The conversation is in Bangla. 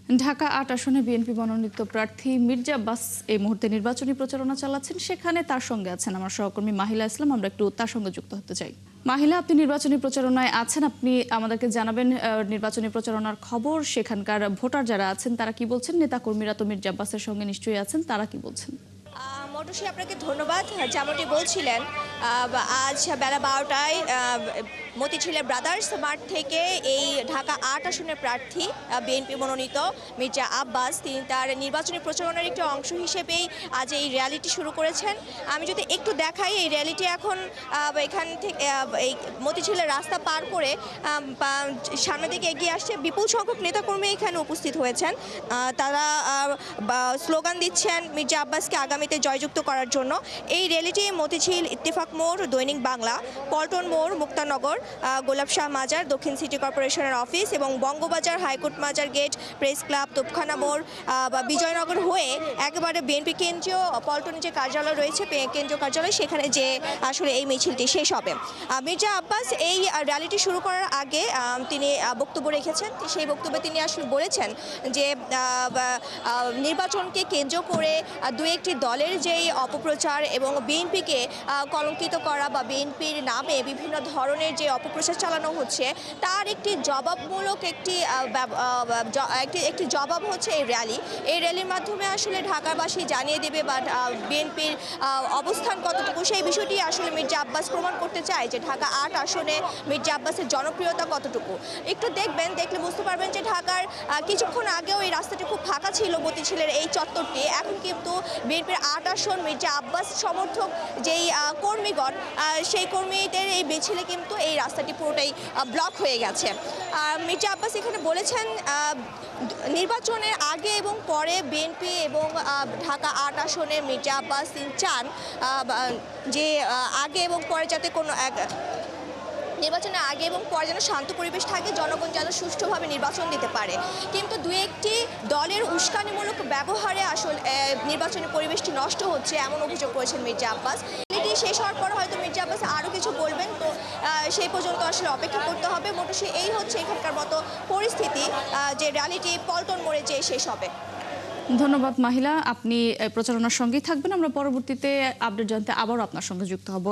ঢাকা ৮ আসনে বিএনপি মনোনীত প্রার্থী মির্জা আব্বাস এই মুহূর্তে নির্বাচনী প্রচারণা চালাচ্ছেন। সেখানে তার সঙ্গে আছেন আমার সহকর্মী মাহিলা ইসলাম। আমরা একটু তার সঙ্গে যুক্ত হতে চাই। মাহিলা, আপনি নির্বাচনী প্রচারণায় আছেন, আপনি আমাদেরকে জানাবেন নির্বাচনী প্রচারণার খবর। সেখানকার ভোটার যারা আছেন তারা কি বলছেন? নেতাকর্মীরা তো মির্জা আব্বাসের সঙ্গে নিশ্চয়ই আছেন, তারা কি বলছেন? মটুসী, আপনাকে ধন্যবাদ। যেমনটি বলছিলেন, আজ বেলা 12টায় মতিঝিলের ব্রাদার্স মাঠ থেকে এই ঢাকা ৮ আসনের প্রার্থী বিএনপি মনোনীত মির্জা আব্বাস তিনি তার নির্বাচনী প্রচারণার একটি অংশ হিসেবেই আজ এই র্যালিটি শুরু করেছেন। আমি যদি একটু দেখাই, এই র্যালিটি এখন এখান থেকে এই মতিঝিলের রাস্তা পার করে সামনের দিকে এগিয়ে আসছে। বিপুল সংখ্যক নেতাকর্মী এখানে উপস্থিত হয়েছেন। তারা স্লোগান দিচ্ছেন মির্জা আব্বাসকে আগামীতে জয়যুক্ত করার জন্য। এই র্যালিটি মতিঝিল ইত্তেফাক মোড়, দৈনিক বাংলা, পল্টন মোড়, মুক্তানগর, গোলাপ শাহ মাজার, দক্ষিণ সিটি কর্পোরেশনের অফিস এবং বঙ্গবাজার, হাইকোর্ট মাজার গেট, প্রেস ক্লাব, তোপখানা মোড়, বিজয়নগর হয়ে একেবারে বিএনপি কেন্দ্রীয় পল্টনে যে কার্যালয় রয়েছে, কেন্দ্রীয় কার্যালয়, সেখানে যে আসলে এই মিছিলটি শেষ হবে। মির্জা আব্বাস এই র্যালিটি শুরু করার আগে তিনি বক্তব্য রেখেছেন। সেই বক্তব্যে তিনি আসলে বলেছেন যে নির্বাচনকে কেন্দ্র করে দু একটি দলের যেই অপপ্রচার এবং বিএনপিকে কলঙ্কিত করা বা বিএনপির নামে বিভিন্ন ধরনের যে অপপ্রচার চালানো হচ্ছে, তার একটি জবাবমূলক একটি জবাব হচ্ছে এই র্যালি। এই র্যালির মাধ্যমে আসলে ঢাকাবাসী জানিয়ে দেবে বা বিএনপির অবস্থান কতটুকু, সেই বিষয়টি আসলে মির্জা আব্বাস প্রমাণ করতে চায় যে ঢাকা ৮ আসনে মির্জা আব্বাসের জনপ্রিয়তা কতটুকু। একটু দেখলে বুঝতে পারবেন যে ঢাকার কিছুক্ষণ আগেও এই রাস্তাটি খুব ফাঁকা ছিল, মতিঝিলের এই চত্বরটি। এখন কিন্তু বিএনপির ৮ আসন মির্জা আব্বাস সমর্থক যেই কর্মীগণ, সেই কর্মীদের এই মিছিলে কিন্তু এই রাস্তাটি পুরোটাই ব্লক হয়ে গেছে। মির্জা আব্বাস এখানে বলেছেন নির্বাচনের আগে এবং পরে বিএনপি এবং ঢাকা ৮ আসনে মির্জা আব্বাস তিনি চান যে আগে এবং পরে যাতে কোনো নির্বাচনের আগে এবং পরে যেন শান্ত পরিবেশ থাকে, জনগণ যেন সুষ্ঠুভাবে নির্বাচন দিতে পারে। কিন্তু দু একটি দলের উস্কানিমূলক ব্যবহারে আসলে নির্বাচনী পরিবেশটি নষ্ট হচ্ছে, এমন অভিযোগ করেছেন মির্জা আব্বাস। এটি শেষ হওয়ার পর হয়তো মির্জা আব্বাস আরও কিছু বলবেন, তো সেই পর্যন্ত আসলে অপেক্ষা করতে হবে। মোটামুটি এই হচ্ছে এখানকার মতো পরিস্থিতি, যে র্যালিটি পল্টন মোড়ে যেয়ে শেষ হবে। ধন্যবাদ মাহিলা, আপনি প্রচারণার সঙ্গেই থাকবেন। আমরা পরবর্তীতে আপডেট জানতে আবারও আপনার সঙ্গে যুক্ত হব।